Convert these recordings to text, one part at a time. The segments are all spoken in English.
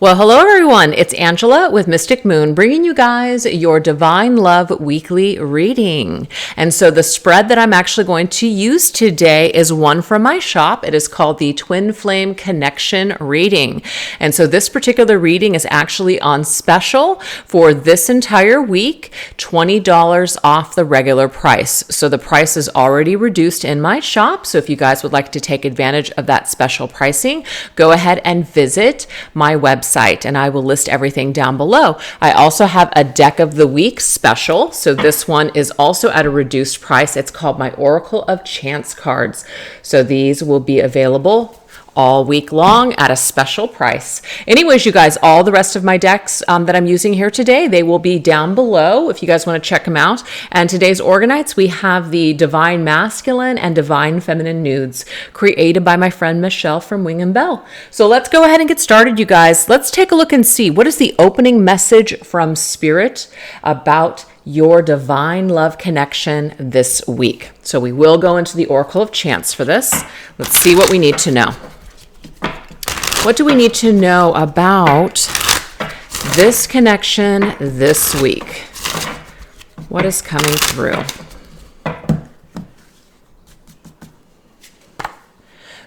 Well, hello everyone. It's Angela with Mystic Moon, bringing you guys your Divine Love weekly reading. And so the spread that I'm actually going to use today is one from my shop. It is called the Twin Flame Connection Reading. And so this particular reading is actually on special for this entire week, $20 off the regular price. So the price is already reduced in my shop. So if you guys would like to take advantage of that special pricing, go ahead and visit my website. And I will list everything down below. I also have a deck of the week special. So this one is also at a reduced price. It's called my Oracle of Chance cards. So these will be available all week long at a special price. Anyways, you guys, all the rest of my decks that I'm using here today, they will be down below if you guys want to check them out. And today's Organites, we have the Divine Masculine and Divine Feminine Nudes created by my friend Michelle from Wing and Bell. So let's go ahead and get started, you guys. Let's take a look and see what is the opening message from Spirit about your divine love connection this week. So we will go into the Oracle of Chance for this. Let's see what we need to know. What do we need to know about this connection this week? What is coming through?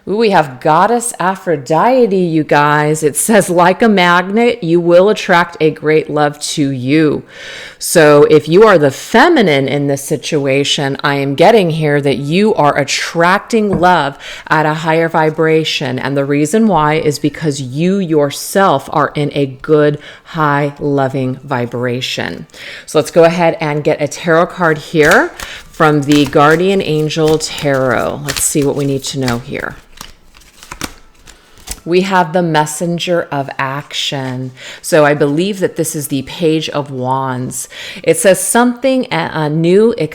Ooh, we have Goddess Aphrodite, you guys. It says, like a magnet, you will attract a great love to you. So if you are the feminine in this situation, I am getting here that you are attracting love at a higher vibration. And the reason why is because you yourself are in a good, high, loving vibration. So let's go ahead and get a tarot card here from the Guardian Angel Tarot. Let's see what we need to know here. We have the Messenger of Action. So I believe that this is the Page of Wands. It says something new and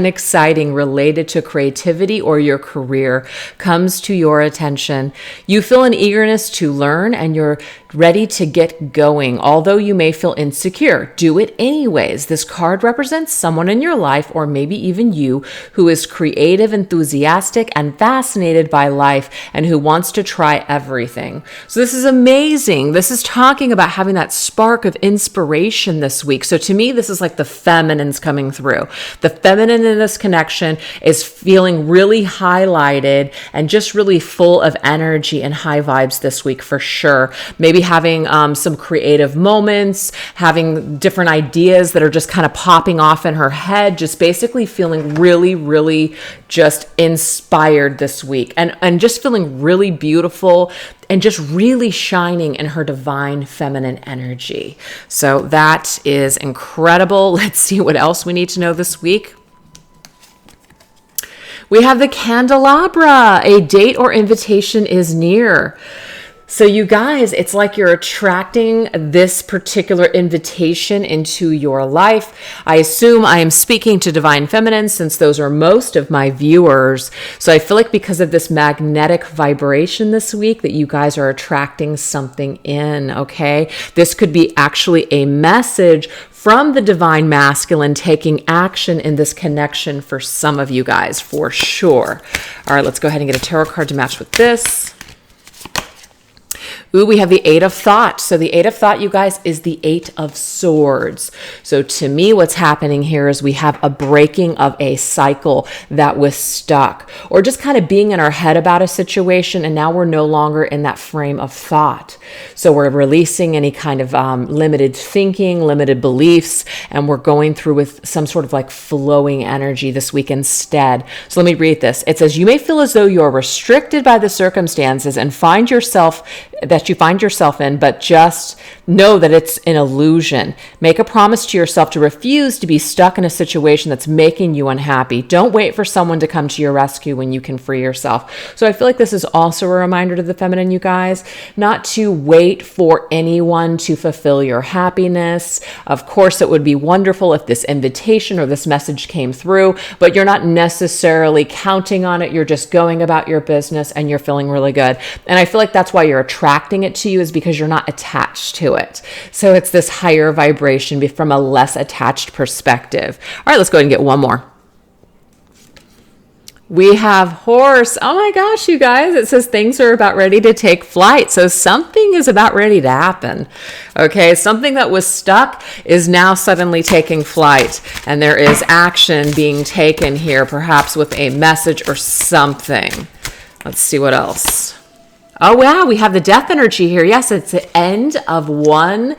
exciting related to creativity or your career comes to your attention. You feel an eagerness to learn and you're ready to get going. Although you may feel insecure, do it anyways. This card represents someone in your life, or maybe even you, who is creative, enthusiastic, and fascinated by life, and who wants to try everything. So this is amazing. This is talking about having that spark of inspiration this week. So to me, this is like the feminines coming through. The feminine in this connection is feeling really highlighted and just really full of energy and high vibes this week for sure. Maybe having some creative moments, having different ideas that are just kind of popping off in her head, just basically feeling really, really just inspired this week and just feeling really beautiful and just really shining in her divine feminine energy. So that is incredible. Let's see what else we need to know this week. We have the Candelabra. A date or invitation is near. So you guys, it's like you're attracting this particular invitation into your life. I assume I am speaking to Divine Feminine since those are most of my viewers. So I feel like because of this magnetic vibration this week that you guys are attracting something in, okay? This could be actually a message from the Divine Masculine taking action in this connection for some of you guys, for sure. All right, let's go ahead and get a tarot card to match with this. Ooh, we have the Eight of Thought. So the Eight of Thought, you guys, is the Eight of Swords. So to me, what's happening here is we have a breaking of a cycle that was stuck, or just kind of being in our head about a situation, and now we're no longer in that frame of thought. So we're releasing any kind of limited thinking, limited beliefs, and we're going through with some sort of like flowing energy this week instead. So let me read this. It says, you may feel as though you're restricted by the circumstances and find yourself in, but just know that it's an illusion. Make a promise to yourself to refuse to be stuck in a situation that's making you unhappy. Don't wait for someone to come to your rescue when you can free yourself. So I feel like this is also a reminder to the feminine, you guys, not to wait for anyone to fulfill your happiness. Of course, it would be wonderful if this invitation or this message came through, but you're not necessarily counting on it. You're just going about your business and you're feeling really good. And I feel like that's why you're attracting it to you, is because you're not attached to it. So it's this higher vibration from a less attached perspective. All right, let's go ahead and get one more. We have horse. Oh my gosh, you guys. It says things are about ready to take flight. So something is about ready to happen. Okay, something that was stuck is now suddenly taking flight. And there is action being taken here, perhaps with a message or something. Let's see what else. Oh, wow, we have the death energy here. Yes, it's the end of one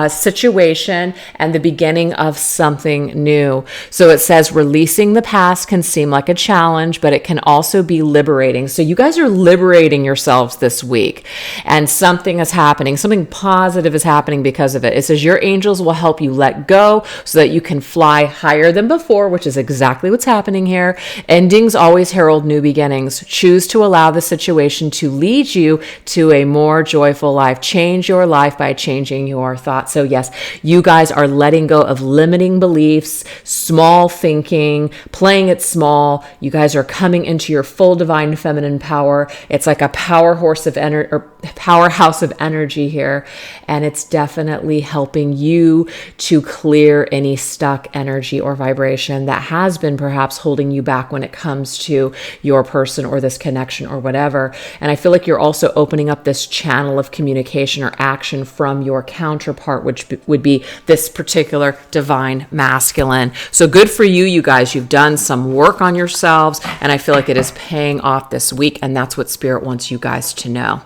situation and the beginning of something new. So it says releasing the past can seem like a challenge, but it can also be liberating. So you guys are liberating yourselves this week, and something is happening. Something positive is happening because of it. It says your angels will help you let go so that you can fly higher than before, which is exactly what's happening here. Endings always herald new beginnings. Choose to allow the situation to lead you to a more joyful life. Change your life by changing your thoughts. So yes, you guys are letting go of limiting beliefs, small thinking, playing it small. You guys are coming into your full divine feminine power. It's like a powerhouse of energy here, and it's definitely helping you to clear any stuck energy or vibration that has been perhaps holding you back when it comes to your person or this connection or whatever. And I feel like you're also opening up this channel of communication or action from your counterpart, which would be this particular divine masculine. So good for you, you guys. You've done some work on yourselves, and I feel like it is paying off this week, and that's what Spirit wants you guys to know.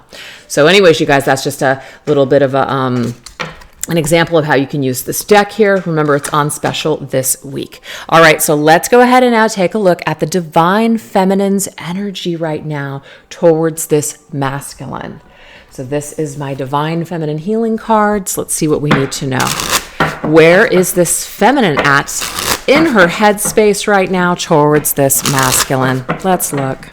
So anyways, you guys, that's just a little bit of an example of how you can use this deck here. Remember, it's on special this week. All right, so let's go ahead and now take a look at the divine feminine's energy right now towards this masculine. So this is my divine feminine healing cards. Let's see what we need to know. Where is this feminine at in her headspace right now towards this masculine? Let's look.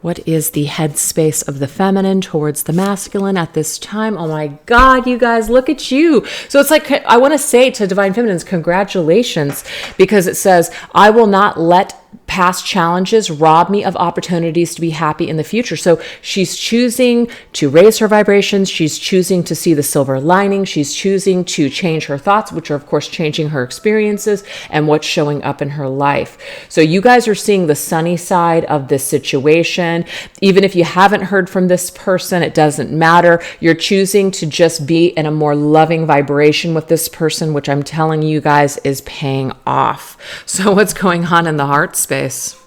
What is the headspace of the feminine towards the masculine at this time? Oh my God, you guys, look at you. So it's like, I want to say to divine feminines, congratulations, because it says, I will not let past challenges rob me of opportunities to be happy in the future. So she's choosing to raise her vibrations. She's choosing to see the silver lining. She's choosing to change her thoughts, which are of course changing her experiences and what's showing up in her life. So you guys are seeing the sunny side of this situation. Even if you haven't heard from this person, it doesn't matter. You're choosing to just be in a more loving vibration with this person, which I'm telling you guys is paying off. So what's going on in the heart space?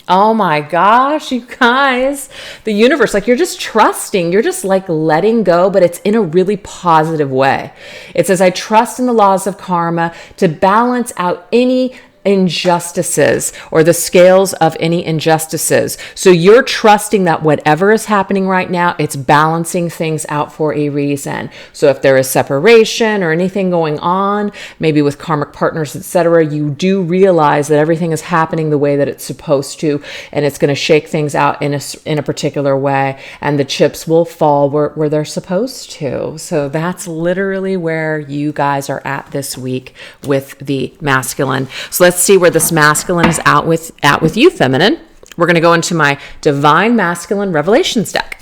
Oh my gosh, you guys, the universe, like you're just trusting, you're just like letting go, but it's in a really positive way. It says, I trust in the laws of karma to balance out any injustices or the scales of any injustices. So you're trusting that whatever is happening right now, it's balancing things out for a reason. So if there is separation or anything going on, maybe with karmic partners, etc., you do realize that everything is happening the way that it's supposed to, and it's going to shake things out in a particular way, and the chips will fall where they're supposed to. So that's literally where you guys are at this week with the masculine. So let's see where this masculine is at with you, feminine. We're going to go into my divine masculine revelations deck.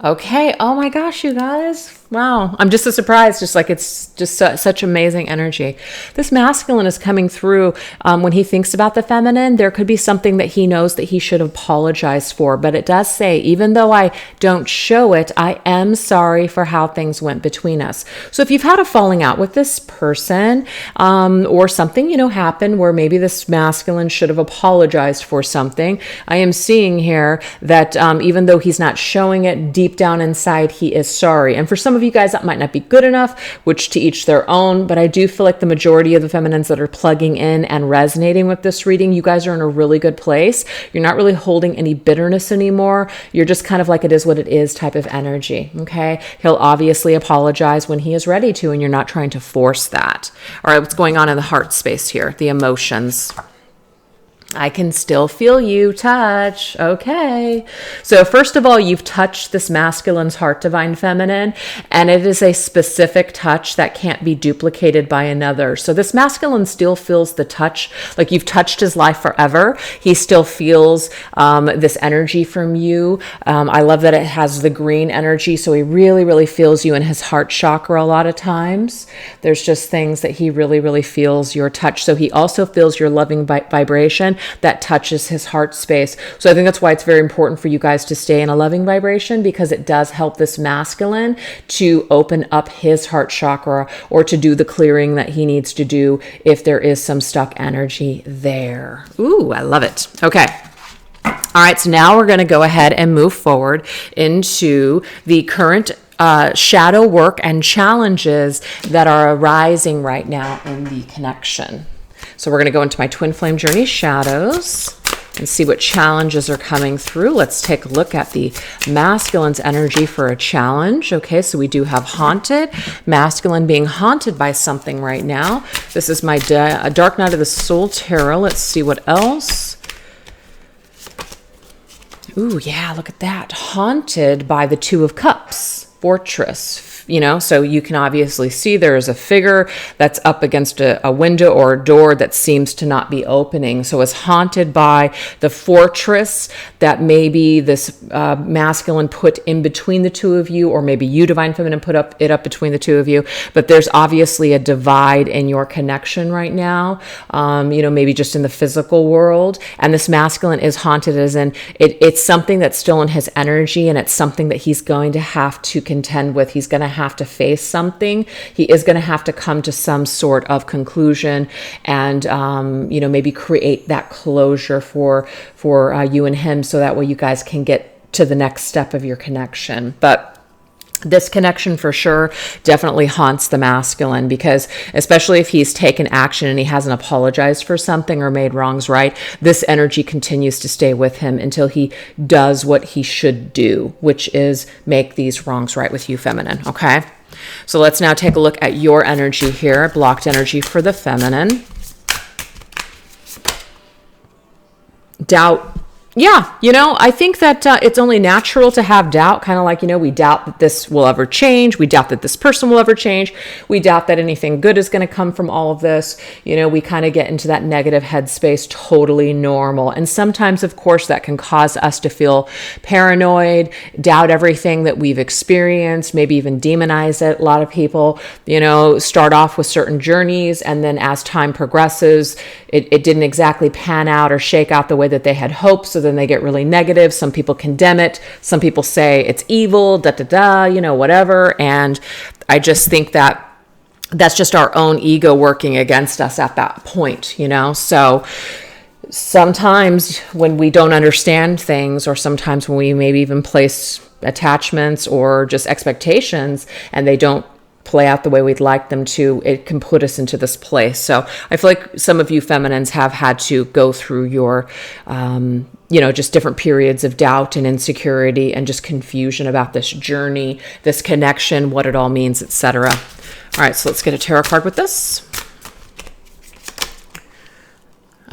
Okay. Oh my gosh, you guys. Wow. I'm just so surprised. Just like it's just such amazing energy. This masculine is coming through when he thinks about the feminine. There could be something that he knows that he should apologize for. But it does say, even though I don't show it, I am sorry for how things went between us. So if you've had a falling out with this person or something, happened where maybe this masculine should have apologized for something, I am seeing here that even though he's not showing it, deep down inside, he is sorry. And for some of you guys, that might not be good enough, which to each their own, but I do feel like the majority of the feminines that are plugging in and resonating with this reading, you guys are in a really good place. You're not really holding any bitterness anymore. You're just kind of like it is what it is type of energy, okay? He'll obviously apologize when he is ready to, and you're not trying to force that. All right, what's going on in the heart space here? The emotions. I can still feel you touch. Okay. So first of all, you've touched this masculine's heart, divine feminine, and it is a specific touch that can't be duplicated by another. So this masculine still feels the touch, like you've touched his life forever. He still feels this energy from you. I love that it has the green energy. So he really, really feels you in his heart chakra a lot of times. There's just things that he really, really feels your touch. So he also feels your loving vibration that touches his heart space. So I think that's why it's very important for you guys to stay in a loving vibration, because it does help this masculine to open up his heart chakra or to do the clearing that he needs to do if there is some stuck energy there. Ooh, I love it. Okay. All right, so now we're going to go ahead and move forward into the current shadow work and challenges that are arising right now in the connection. So we're going to go into my twin flame journey shadows and see what challenges are coming through. Let's take a look at the masculine's energy for a challenge. Okay, so we do have haunted, masculine being haunted by something right now. This is my Dark Night of the Soul tarot. Let's see what else. Ooh, yeah, look at that. Haunted by the Two of Cups, Fortress. So you can obviously see there is a figure that's up against a window or a door that seems to not be opening. So it's haunted by the fortress that maybe this masculine put in between the two of you, or maybe you, divine feminine, put it up between the two of you. But there's obviously a divide in your connection right now, maybe just in the physical world. And this masculine is haunted as in it's something that's still in his energy, and it's something that he's going to have to contend with. He's going to have to face something. He is going to have to come to some sort of conclusion and, maybe create that closure for you and him, so that way you guys can get to the next step of your connection. But this connection for sure definitely haunts the masculine, because especially if he's taken action and he hasn't apologized for something or made wrongs right, this energy continues to stay with him until he does what he should do, which is make these wrongs right with you, feminine. Okay. So let's now take a look at your energy here. Blocked energy for the feminine. Doubt. Yeah, I think that it's only natural to have doubt, kind of like, we doubt that this will ever change. We doubt that this person will ever change. We doubt that anything good is going to come from all of this. We kind of get into that negative headspace, totally normal. And sometimes, of course, that can cause us to feel paranoid, doubt everything that we've experienced, maybe even demonize it. A lot of people, start off with certain journeys, and then as time progresses, it didn't exactly pan out or shake out the way that they had hoped. So then they get really negative. Some people condemn it. Some people say it's evil, whatever. And I just think that that's just our own ego working against us at that point, So sometimes when we don't understand things, or sometimes when we maybe even place attachments or just expectations and they don't play out the way we'd like them to, it can put us into this place. So I feel like some of you feminines have had to go through your, just different periods of doubt and insecurity and just confusion about this journey, this connection, what it all means, etc. All right, so let's get a tarot card with this.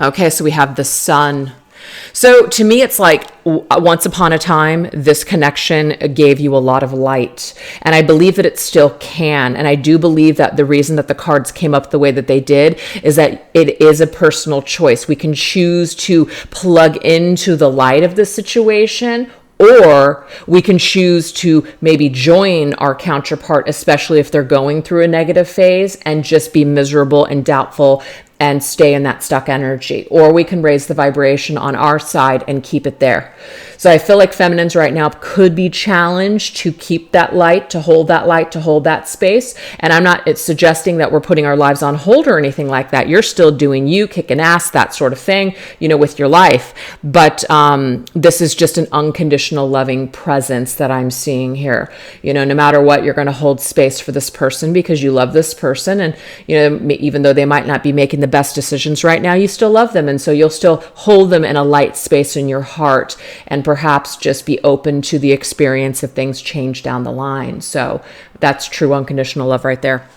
Okay, so we have the Sun. So to me, it's like once upon a time, this connection gave you a lot of light. And I believe that it still can. And I do believe that the reason that the cards came up the way that they did is that it is a personal choice. We can choose to plug into the light of the situation, or we can choose to maybe join our counterpart, especially if they're going through a negative phase, and just be miserable and doubtful and stay in that stuck energy. Or we can raise the vibration on our side and keep it there. So I feel like feminines right now could be challenged to keep that light, to hold that space. And I'm not suggesting that we're putting our lives on hold or anything like that. You're still doing you, kicking ass, that sort of thing, with your life. But this is just an unconditional loving presence that I'm seeing here. No matter what, you're going to hold space for this person because you love this person. And, even though they might not be making the best decisions right now, you still love them. And so you'll still hold them in a light space in your heart, and perhaps just be open to the experience if things change down the line. So that's true unconditional love right there.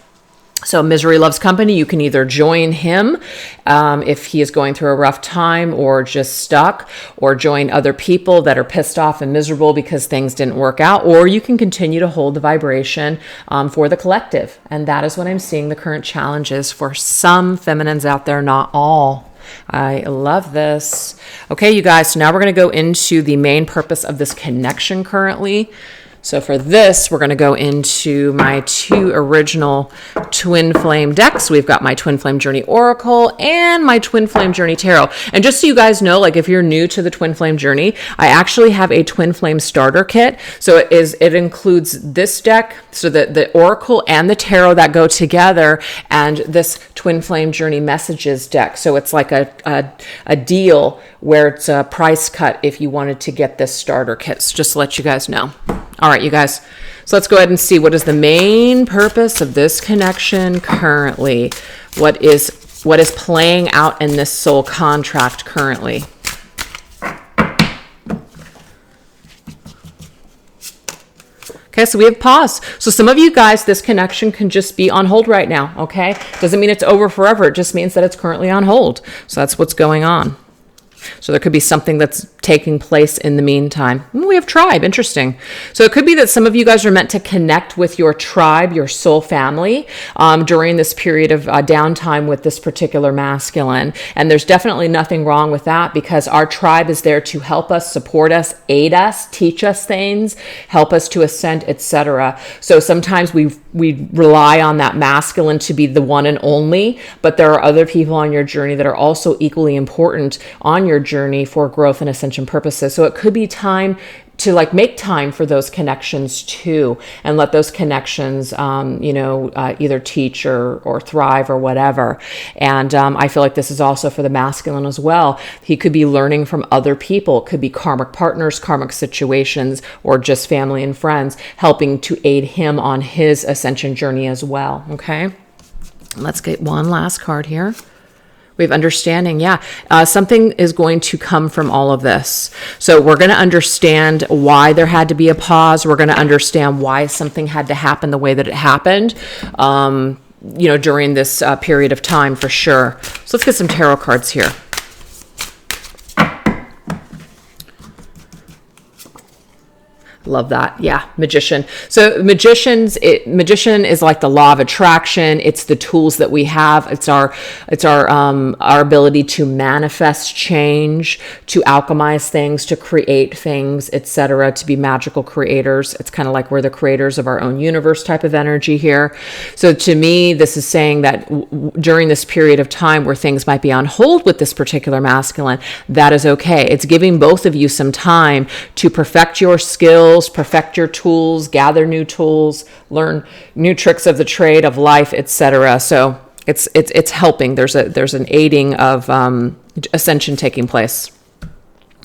So Misery Loves Company, you can either join him if he is going through a rough time or just stuck, or join other people that are pissed off and miserable because things didn't work out, or you can continue to hold the vibration for the collective. And that is what I'm seeing the current challenges for some feminines out there, not all. I love this. Okay, you guys, so now we're going to go into the main purpose of this connection currently. So for this, we're going to go into my two original Twin Flame decks. We've got my Twin Flame Journey Oracle and my Twin Flame Journey Tarot. And just so you guys know, like if you're new to the Twin Flame Journey, I actually have a Twin Flame starter kit. So it includes this deck, so the Oracle and the Tarot that go together, and this Twin Flame Journey Messages deck. So it's like a deal where it's a price cut if you wanted to get this starter kit. So just to let you guys know. All right, you guys. So let's go ahead and see what is the main purpose of this connection currently. What is playing out in this soul contract currently? Okay, so we have pause. So some of you guys, this connection can just be on hold right now, okay? Doesn't mean it's over forever. It just means that it's currently on hold. So that's what's going on. So there could be something that's taking place in the meantime. We have tribe. Interesting. So it could be that some of you guys are meant to connect with your tribe, your soul family, during this period of downtime with this particular masculine. And there's definitely nothing wrong with that, because our tribe is there to help us, support us, aid us, teach us things, help us to ascend, etc. So sometimes we rely on that masculine to be the one and only, but there are other people on your journey that are also equally important on your journey for growth and ascension purposes. So it could be time to make time for those connections too, and let those connections, either teach or thrive or whatever. And I feel like this is also for the masculine as well. He could be learning from other people. It could be karmic partners, karmic situations, or just family and friends helping to aid him on his ascension journey as well. Okay. Let's get one last card here. We have understanding. Yeah. Something is going to come from all of this. So we're going to understand why there had to be a pause. We're going to understand why something had to happen the way that it happened, during this period of time for sure. So let's get some tarot cards here. Love that. Yeah. Magician. So magician is like the law of attraction. It's the tools that we have. It's our ability to manifest change, to alchemize things, to create things, etc., to be magical creators. It's kind of like we're the creators of our own universe type of energy here. So to me, this is saying that during this period of time where things might be on hold with this particular masculine, that is okay. It's giving both of you some time to perfect your skills, perfect your tools, gather new tools, learn new tricks of the trade of life, etc. So it's helping. There's an aiding of ascension taking place.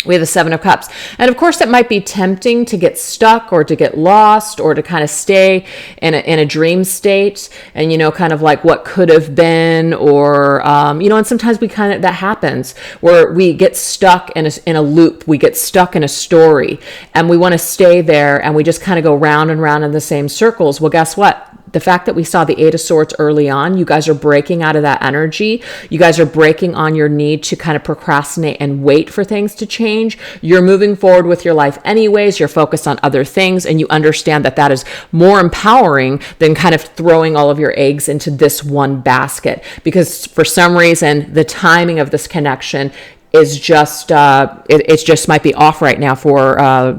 We have the Seven of Cups. And of course, it might be tempting to get stuck or to get lost or to kind of stay in a dream state and, kind of like what could have been, or, and sometimes that happens where we get stuck in a loop. We get stuck in a story and we want to stay there and we just kind of go round and round in the same circles. Well, guess what? The fact that we saw the Eight of Swords early on, you guys are breaking out of that energy. You guys are breaking on your need to kind of procrastinate and wait for things to change. You're moving forward with your life anyways. You're focused on other things, and you understand that that is more empowering than kind of throwing all of your eggs into this one basket. Because for some reason, the timing of this connection is just, it just might be off right now for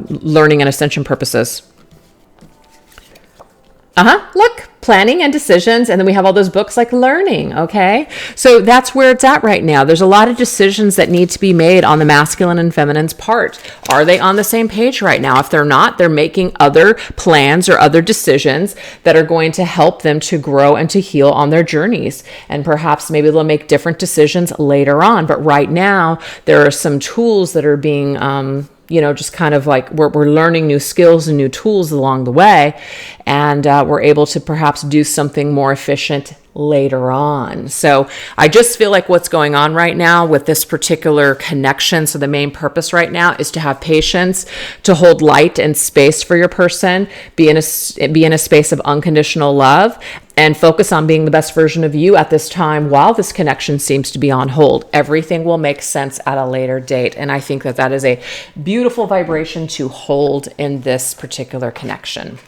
learning and ascension purposes. Look, planning and decisions. And then we have all those books like learning. Okay. So that's where it's at right now. There's a lot of decisions that need to be made on the masculine and feminine's part. Are they on the same page right now? If they're not, they're making other plans or other decisions that are going to help them to grow and to heal on their journeys. And perhaps maybe they'll make different decisions later on. But right now, there are some tools that are being, just kind of like we're learning new skills and new tools along the way. And we're able to perhaps do something more efficient later on. So I just feel like what's going on right now with this particular connection, so the main purpose right now is to have patience, to hold light and space for your person, be in a space of unconditional love, and focus on being the best version of you at this time while this connection seems to be on hold. Everything will make sense at a later date. And I think that that is a beautiful vibration to hold in this particular connection.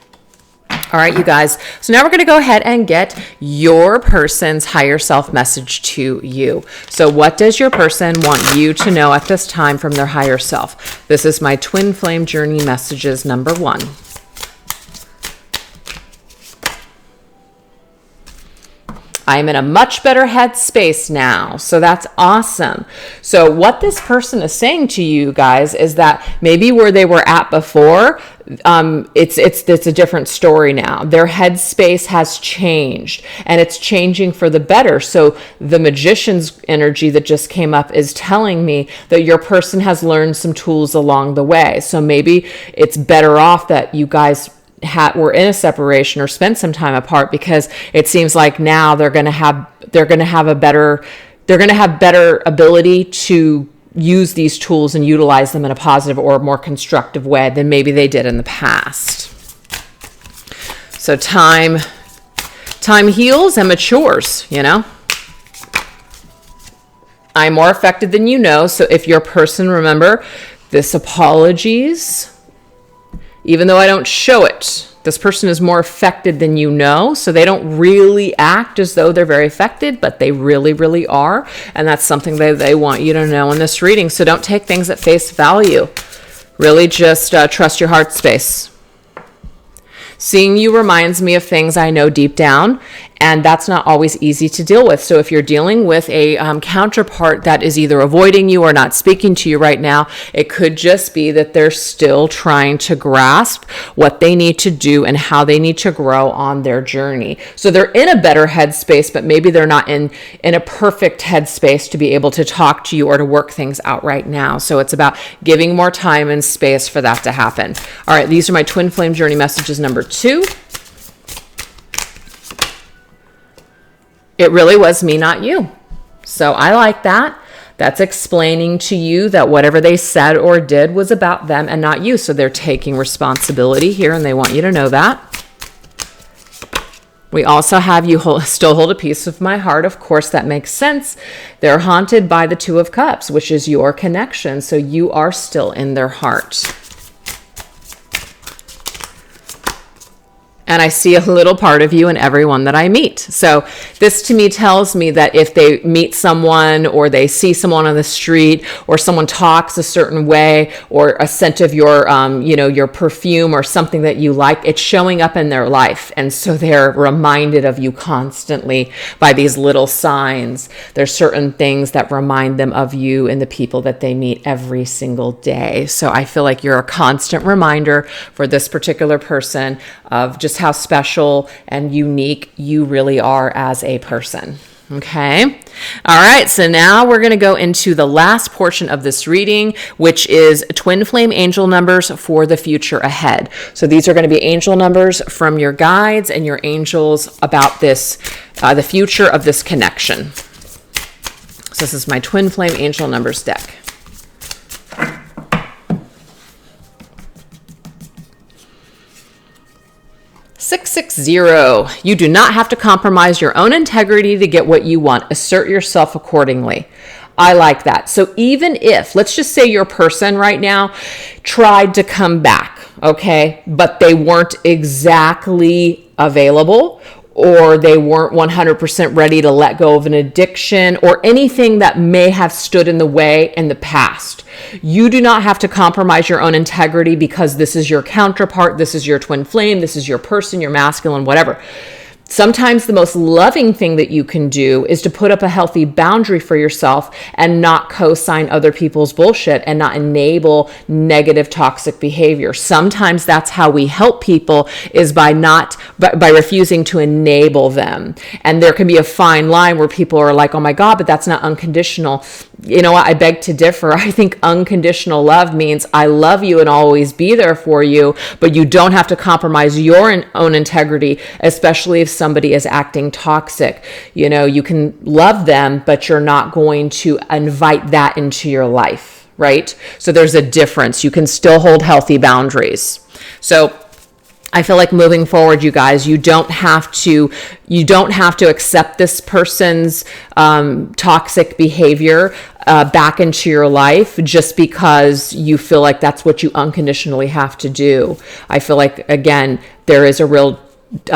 All right, you guys. So now we're going to go ahead and get your person's higher self message to you. So what does your person want you to know at this time from their higher self? This is my twin flame journey messages number 1. I'm in a much better headspace now. So that's awesome. So what this person is saying to you guys is that maybe where they were at before, it's a different story now. Their headspace has changed and it's changing for the better. So the magician's energy that just came up is telling me that your person has learned some tools along the way. So maybe it's better off that you guys were in a separation or spent some time apart, because it seems like now they're going to have better ability to use these tools and utilize them in a positive or more constructive way than maybe they did in the past. So time heals and matures, you know. I'm more affected than you know. So if your person, remember this, apologies. Even though I don't show it, this person is more affected than you know. So they don't really act as though they're very affected, but they really, really are. And that's something that they want you to know in this reading. So don't take things at face value. Really just trust your heart space. Seeing you reminds me of things I know deep down, and that's not always easy to deal with. So if you're dealing with a counterpart that is either avoiding you or not speaking to you right now, it could just be that they're still trying to grasp what they need to do and how they need to grow on their journey. So they're in a better headspace, but maybe they're not in a perfect headspace to be able to talk to you or to work things out right now. So it's about giving more time and space for that to happen. All right, these are my twin flame journey messages number 2. It really was me, not you. So I like that. That's explaining to you that whatever they said or did was about them and not you. So they're taking responsibility here, and they want you to know that. We also have you still hold a piece of my heart. Of course, that makes sense. They're haunted by the 2 of Cups, which is your connection. So you are still in their heart. And I see a little part of you in everyone that I meet. So this to me tells me that if they meet someone or they see someone on the street or someone talks a certain way or a scent of your, your perfume or something that you like, it's showing up in their life. And so they're reminded of you constantly by these little signs. There's certain things that remind them of you and the people that they meet every single day. So I feel like you're a constant reminder for this particular person of just how special and unique you really are as a person. Okay. All right. So now we're going to go into the last portion of this reading, which is twin flame angel numbers for the future ahead. So these are going to be angel numbers from your guides and your angels about this, the future of this connection. So this is my twin flame angel numbers deck. 660. You do not have to compromise your own integrity to get what you want. Assert yourself accordingly. I like that. So even if, let's just say your person right now tried to come back, okay, but they weren't exactly available, or they weren't 100% ready to let go of an addiction or anything that may have stood in the way in the past. You do not have to compromise your own integrity because this is your counterpart, this is your twin flame, this is your person, your masculine, whatever. Sometimes the most loving thing that you can do is to put up a healthy boundary for yourself and not co-sign other people's bullshit and not enable negative toxic behavior. Sometimes that's how we help people, is by refusing to enable them. And there can be a fine line where people are like, oh my God, but that's not unconditional. you know what, I beg to differ. I think unconditional love means I love you and always be there for you, but you don't have to compromise your own integrity, especially if somebody is acting toxic. You know, you can love them, but you're not going to invite that into your life, right? So there's a difference. You can still hold healthy boundaries. So I feel like moving forward, you guys, you don't have to accept this person's toxic behavior back into your life just because you feel like that's what you unconditionally have to do. I feel like, again, there is a real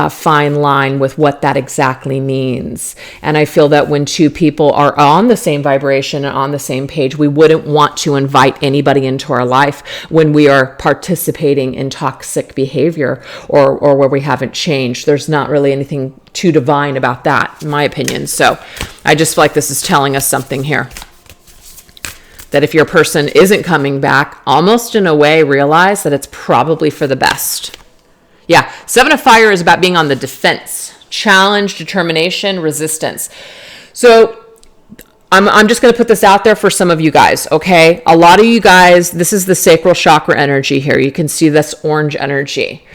fine line with what that exactly means. And I feel that when two people are on the same vibration and on the same page, we wouldn't want to invite anybody into our life when we are participating in toxic behavior or where we haven't changed. There's not really anything too divine about that, in my opinion. So I just feel like this is telling us something here. That if your person isn't coming back, almost in a way, realize that it's probably for the best. Yeah, Seven of Fire is about being on the defense, challenge, determination, resistance. So I'm just going to put this out there for some of you guys, okay? A lot of you guys, this is the sacral chakra energy here. You can see this orange energy.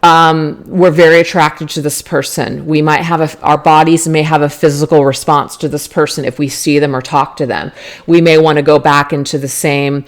We're very attracted to this person. We might have our bodies may have a physical response to this person if we see them or talk to them. We may want to go back into the same,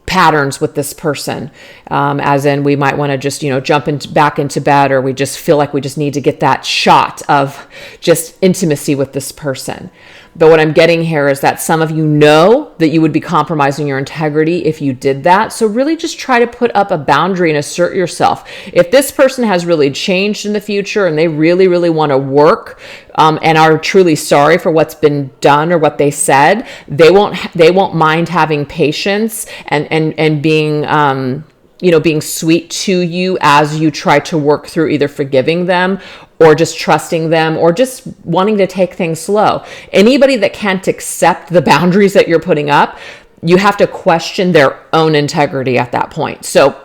patterns with this person, as in we might want to just, jump back into bed, or we just feel like we just need to get that shot of just intimacy with this person. But what I'm getting here is that some of you know that you would be compromising your integrity if you did that. So really just try to put up a boundary and assert yourself. If this person has really changed in the future and they really, really want to work and are truly sorry for what's been done or what they said, they won't mind having patience and being being sweet to you as you try to work through either forgiving them or just trusting them or just wanting to take things slow. Anybody that can't accept the boundaries that you're putting up, you have to question their own integrity at that point. So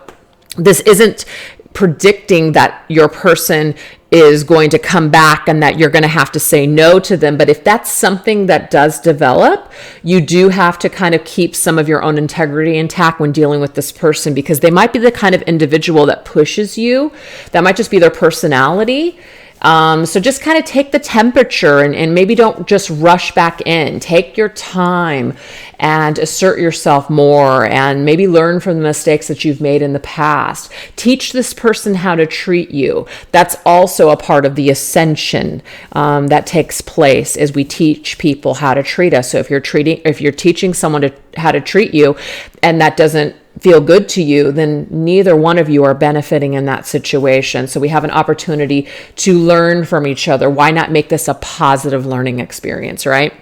this isn't predicting that your person is going to come back and that you're going to have to say no to them. But if that's something that does develop, you do have to kind of keep some of your own integrity intact when dealing with this person, because they might be the kind of individual that pushes you. That might just be their personality. So just kind of take the temperature and maybe don't just rush back in. Take your time and assert yourself more and maybe learn from the mistakes that you've made in the past. Teach this person how to treat you. That's also a part of the ascension that takes place, is we teach people how to treat us. So if you're teaching someone how to treat you and that doesn't feel good to you, then neither one of you are benefiting in that situation. So we have an opportunity to learn from each other. Why not make this a positive learning experience, right?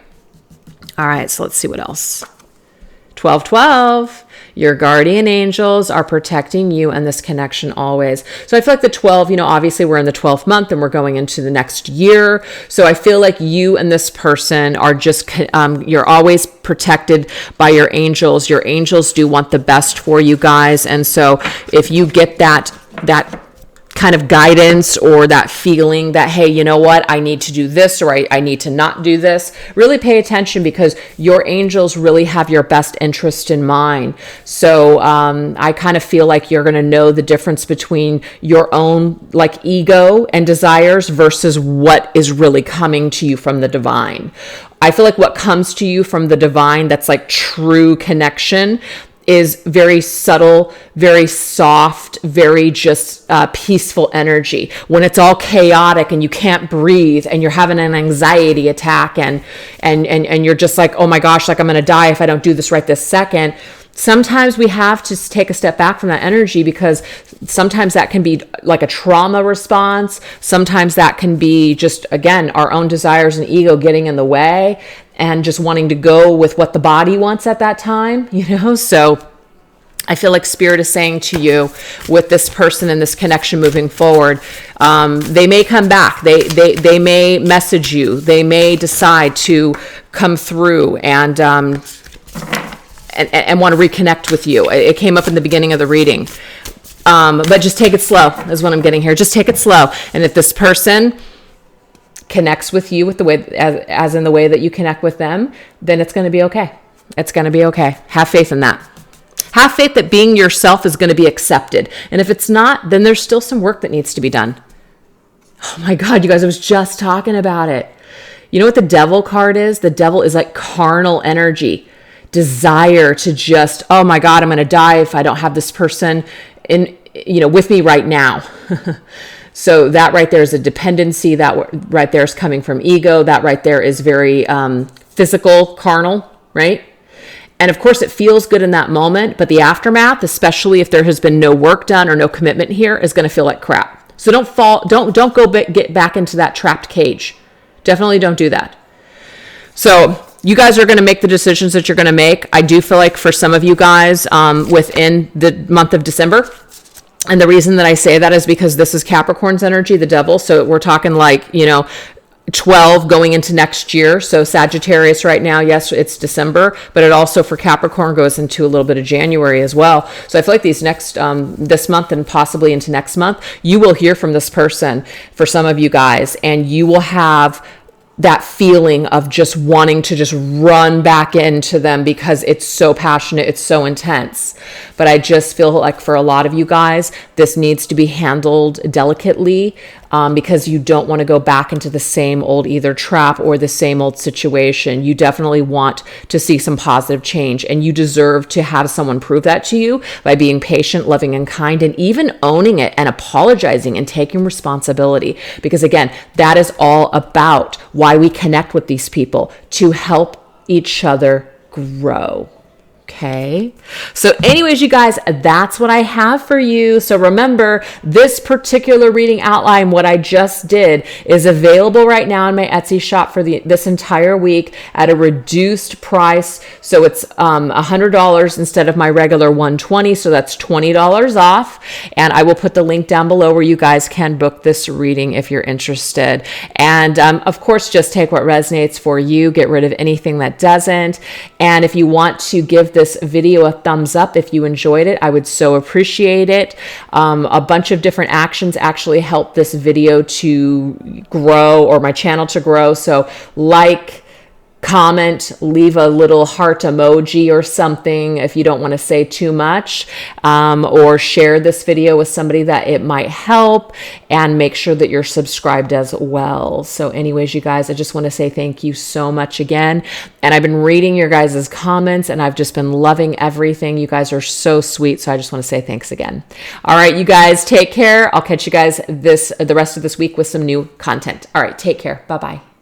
All right, so let's see what else. 1212. Your guardian angels are protecting you and this connection always. So I feel like the 12, obviously we're in the 12th month and we're going into the next year. So I feel like you and this person are just, you're always protected by your angels. Your angels do want the best for you guys. And so if you get that kind of guidance or that feeling that, hey, you know what, I need to do this or I need to not do this, really pay attention, because your angels really have your best interest in mind. So I kind of feel like you're going to know the difference between your own ego and desires versus what is really coming to you from the divine. I feel like what comes to you from the divine that's like true connection is very subtle, very soft, very just peaceful energy. When it's all chaotic and you can't breathe and you're having an anxiety attack and you're just like, oh my gosh, like I'm gonna die if I don't do this right this second. Sometimes we have to take a step back from that energy, because sometimes that can be like a trauma response. Sometimes that can be just, again, our own desires and ego getting in the way and just wanting to go with what the body wants at that time, So I feel like Spirit is saying to you, with this person and this connection moving forward, they may come back. They may message you. They may decide to come through and want to reconnect with you. It came up in the beginning of the reading. But just take it slow is what I'm getting here. Just take it slow. And if this person connects with you with the way, as in the way that you connect with them, then it's going to be okay. It's going to be okay. Have faith in that. Have faith that being yourself is going to be accepted. And if it's not, then there's still some work that needs to be done. Oh my God, you guys, I was just talking about it. You know what the devil card is? The devil is like carnal energy, desire to just, oh my God, I'm going to die if I don't have this person with me right now. So that right there is a dependency. That right there is coming from ego. That right there is very physical, carnal, right? And of course, it feels good in that moment, but the aftermath, especially if there has been no work done or no commitment here, is going to feel like crap. So don't go get back into that trapped cage. Definitely don't do that. So you guys are going to make the decisions that you're going to make. I do feel like for some of you guys within the month of December, and the reason that I say that is because this is Capricorn's energy, the devil. So we're talking like, 12 going into next year. So Sagittarius right now, yes, it's December, but it also for Capricorn goes into a little bit of January as well. So I feel like these next, this month and possibly into next month, you will hear from this person for some of you guys, and you will have that feeling of just wanting to just run back into them because it's so passionate, it's so intense. But I just feel like for a lot of you guys, this needs to be handled delicately because you don't want to go back into the same old either trap or the same old situation. You definitely want to see some positive change, and you deserve to have someone prove that to you by being patient, loving, and kind, and even owning it and apologizing and taking responsibility. Because again, that is all about why we connect with these people, to help each other grow. Okay. So anyways, you guys, that's what I have for you. So remember, this particular reading outline, what I just did, is available right now in my Etsy shop for this entire week at a reduced price. So it's $100 instead of my regular $120. So that's $20 off. And I will put the link down below where you guys can book this reading if you're interested. And of course, just take what resonates for you. Get rid of anything that doesn't. And if you want to give this video a thumbs up if you enjoyed it, I would so appreciate it. A bunch of different actions actually help this video to grow, or my channel to grow. So like, comment, leave a little heart emoji or something if you don't want to say too much, or share this video with somebody that it might help, and make sure that you're subscribed as well. So anyways, you guys, I just want to say thank you so much again. And I've been reading your guys' comments, and I've just been loving everything. You guys are so sweet. So I just want to say thanks again. All right, you guys, take care. I'll catch you guys the rest of this week with some new content. All right, take care. Bye-bye.